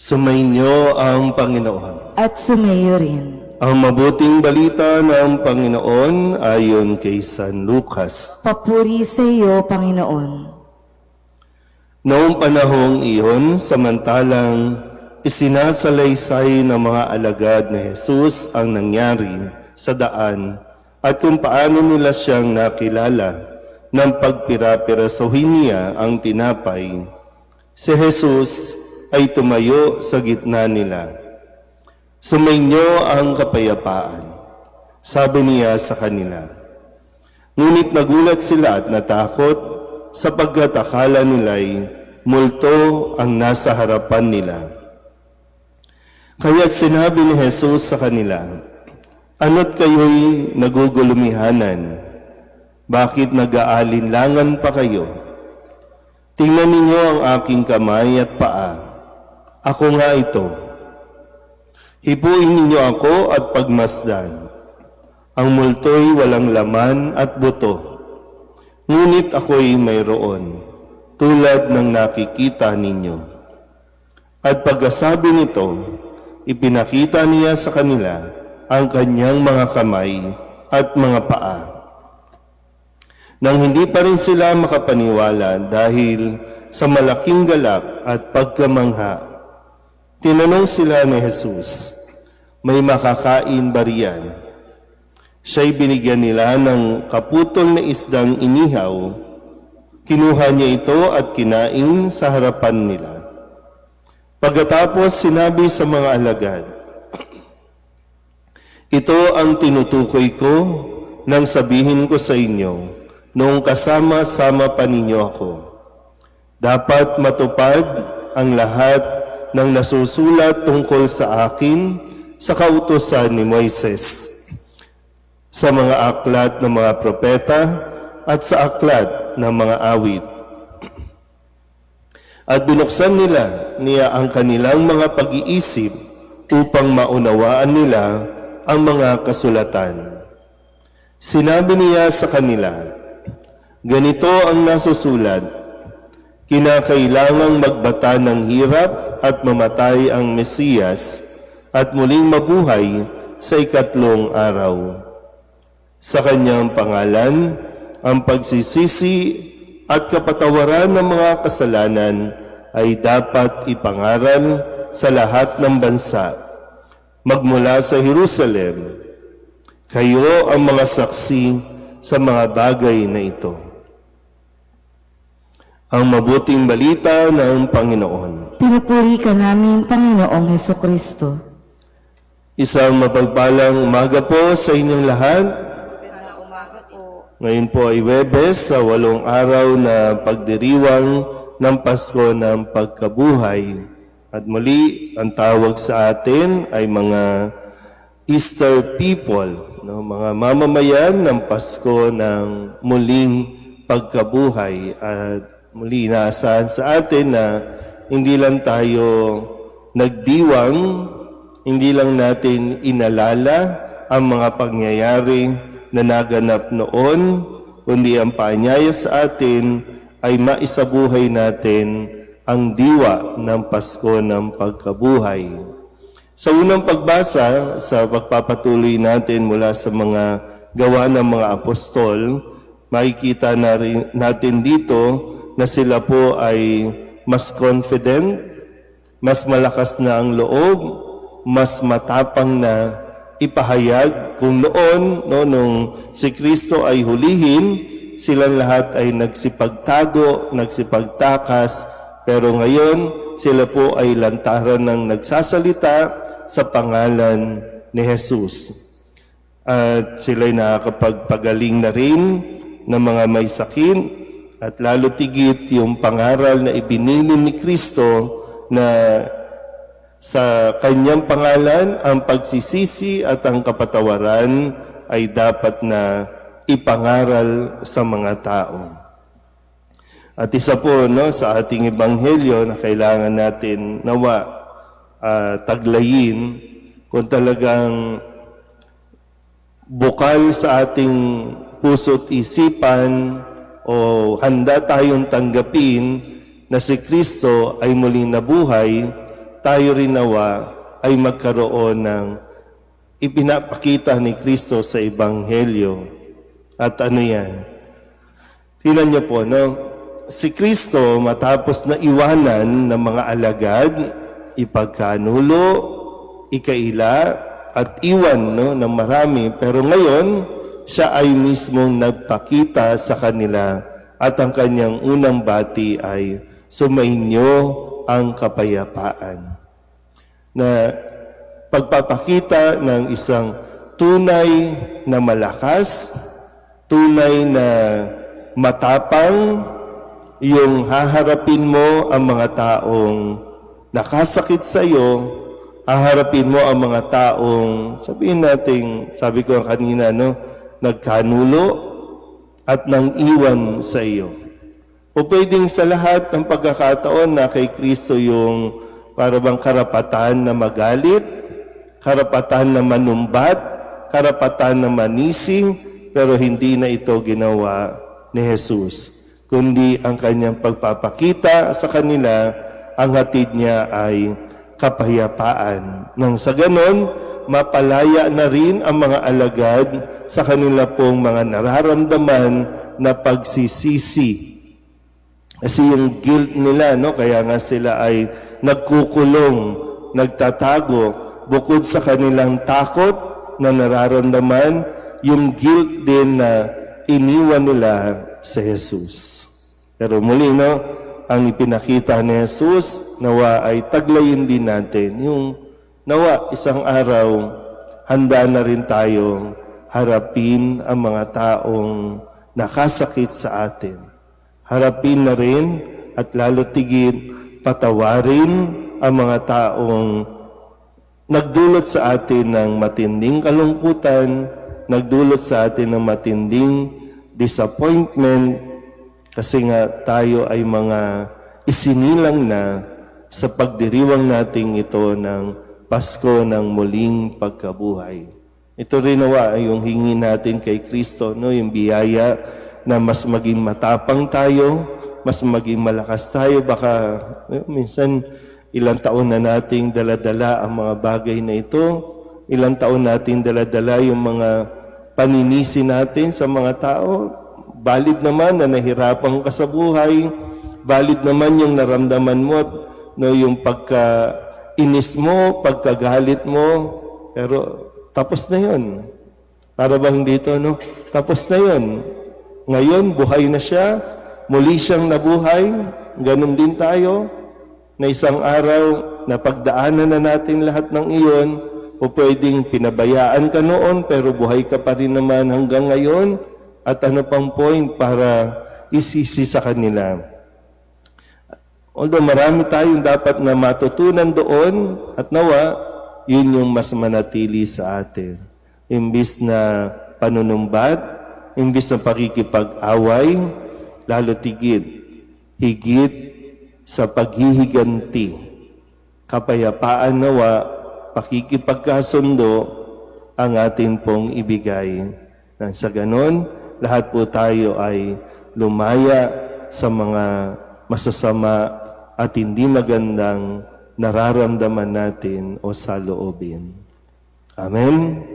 Sumainyo ang Panginoon. At sumayo rin. Ang mabuting balita ng Panginoon ayon kay San Lucas. Papuri sa iyo, Panginoon. Noong panahong iyon, samantalang isinasalaysay ng mga alagad ni Jesus ang nangyari sa daan at kung paano nila siyang nakilala nang pagpira-pirasohin niya ang tinapay, si Jesus ay tumayo sa gitna nila. Sumainyo ang kapayapaan, sabi niya sa kanila. Ngunit nagulat sila at natakot sapagkat akala nila'y multo ang nasa harapan nila. Kaya't sinabi ni Jesus sa kanila, "Ano't kayo'y nagugulumihanan? Bakit nag-aalinlangan pa kayo? Tingnan ninyo ang aking kamay at paa. Ako nga ito. Hipuin ninyo ako at pagmasdan. Ang multo'y walang laman at buto, ngunit ako'y mayroon, tulad ng nakikita ninyo." At pagkasabi nito, ipinakita niya sa kanila ang kanyang mga kamay at mga paa. Nang hindi pa rin sila makapaniwala dahil sa malaking galak at pagkamangha, tinanong sila ni Jesus, "May makakain ba riyan?" Siya'y binigyan nila ng kaputol na isdang inihaw. Kinuha niya ito at kinain sa harapan nila. Pagkatapos sinabi sa mga alagad, "Ito ang tinutukoy ko nang sabihin ko sa inyo noong kasama-sama pa ninyo ako. Dapat matupad ang lahat ng nasusulat tungkol sa akin sa kautusan ni Moises, sa mga aklat ng mga propeta at sa aklat ng mga awit." At binuksan niya ang kanilang mga pag-iisip upang maunawaan nila ang mga kasulatan. Sinabi niya sa kanila, "Ganito ang nasusulat, kinakailangang magbata ng hirap at mamatay ang Mesiyas at muling mabuhay sa ikatlong araw. Sa kanyang pangalan, ang pagsisisi at kapatawaran ng mga kasalanan ay dapat ipangaral sa lahat ng bansa, magmula sa Jerusalem. Kayo ang mga saksi sa mga bagay na ito." Ang mabuting balita ng Panginoon. Pinupuri ka namin, Panginoong Hesukristo. Isang mapagpalang umaga po sa inyong lahat. Ngayon po ay Huwebes sa 8 araw na pagdiriwang ng Pasko ng Pagkabuhay. At muli, ang tawag sa atin ay mga Easter people, mga mamamayan ng Pasko ng muling pagkabuhay. At muli, naasahan sa atin na hindi lang tayo nagdiwang, hindi lang natin inalala ang mga pangyayari na naganap noon, kundi ang paanyaya sa atin ay maisabuhay natin ang diwa ng Pasko ng Pagkabuhay. Sa unang pagbasa, sa pagpapatuloy natin mula sa mga gawa ng mga apostol, makikita natin dito na sila po ay mas confident, mas malakas na ang loob, mas matapang na ipahayag. Kung noon, nung si Kristo ay hulihin, silang lahat ay nagsipagtago, nagsipagtakas, pero ngayon sila po ay lantaran ng nagsasalita sa pangalan ni Jesus. At sila'y nakakapagpagaling na rin ng mga may sakit, at lalo tigit yung pangaral na ibinilin ni Kristo na sa kanyang pangalan, ang pagsisisi at ang kapatawaran ay dapat na ipangaral sa mga tao. At isa po sa ating ebanghelyo na kailangan natin nawa taglayin kung talagang bukal sa ating puso't isipan o handa tayong tanggapin na si Kristo ay muling nabuhay, tayo rin nawa ay magkaroon ng ipinapakita ni Kristo sa Ebanghelyo. At ano yan? Tingnan niyo po, no? Si Kristo matapos na iwanan ng mga alagad, ipagkanulo, ikaila, at iwan no, ng marami. Pero ngayon, siya ay mismong nagpakita sa kanila at ang kanyang unang bati ay sumainyo ang kapayapaan. Na pagpapakita ng isang tunay na malakas, tunay na matapang, yung haharapin mo ang mga taong nakasakit sa iyo, haharapin mo ang mga taong, sabihin natin, sabi ko kanina, no, nagkanulo at nang iwan sa iyo. O pwedeng sa lahat ng pagkakataon na kay Kristo yung parang karapatan na magalit, karapatan na manumbat, karapatan na manisi, pero hindi na ito ginawa ni Jesus. Kundi ang kanyang pagpapakita sa kanila, ang hatid niya ay kapayapaan. Nang sa ganon, mapalaya na rin ang mga alagad sa kanila pong mga nararamdaman na pagsisisi. Kasi yung guilt nila, no, kaya nga sila ay nagkukulong, nagtatago, bukod sa kanilang takot na nararamdaman, yung guilt din na iniwan nila sa Jesus. Pero muli, no, ang ipinakita ni Jesus, nawa ay taglayin din natin. Yung nawa, isang araw, handa na rin tayo harapin ang mga taong nakasakit sa atin. Harapin na rin at lalo tigit patawarin ang mga taong nagdulot sa atin ng matinding kalungkutan, nagdulot sa atin ng matinding disappointment, kasi nga tayo ay mga isinilang na sa pagdiriwang nating ito ng Pasko ng muling pagkabuhay. Ito rin nawa ay yung hingi natin kay Kristo, no? Yung biyaya na mas maging matapang tayo, mas maging malakas tayo. Baka minsan ilang taon na nating daladala ang mga bagay na ito, ilang taon nating daladala yung mga paninisi natin sa mga tao. Valid naman na nahirapan ka sa buhay, valid naman yung naramdaman mo, no, yung pagka-inis mo, pagkagalit mo, pero tapos na yun. Para bang dito, no? Tapos na yun. Ngayon, buhay na siya, muli siyang nabuhay, ganun din tayo, na isang araw na pagdaanan na natin lahat ng iyon, o pwedeng pinabayaan ka noon, pero buhay ka pa rin naman hanggang ngayon, at ano pang point para isisi sa kanila. Although marami tayong dapat na matutunan doon, at nawa, yun yung mas manatili sa atin. Imbis na panunumbat, imbis na pakikipag-away, lalo tigit, higit sa paghihiganti. Kapayapaan nawa, pakikipagkasundo ang atin pong ibigay. Nang sa ganon, lahat po tayo ay lumaya sa mga masasama at hindi magandang nararamdaman natin o saloobin. Amen.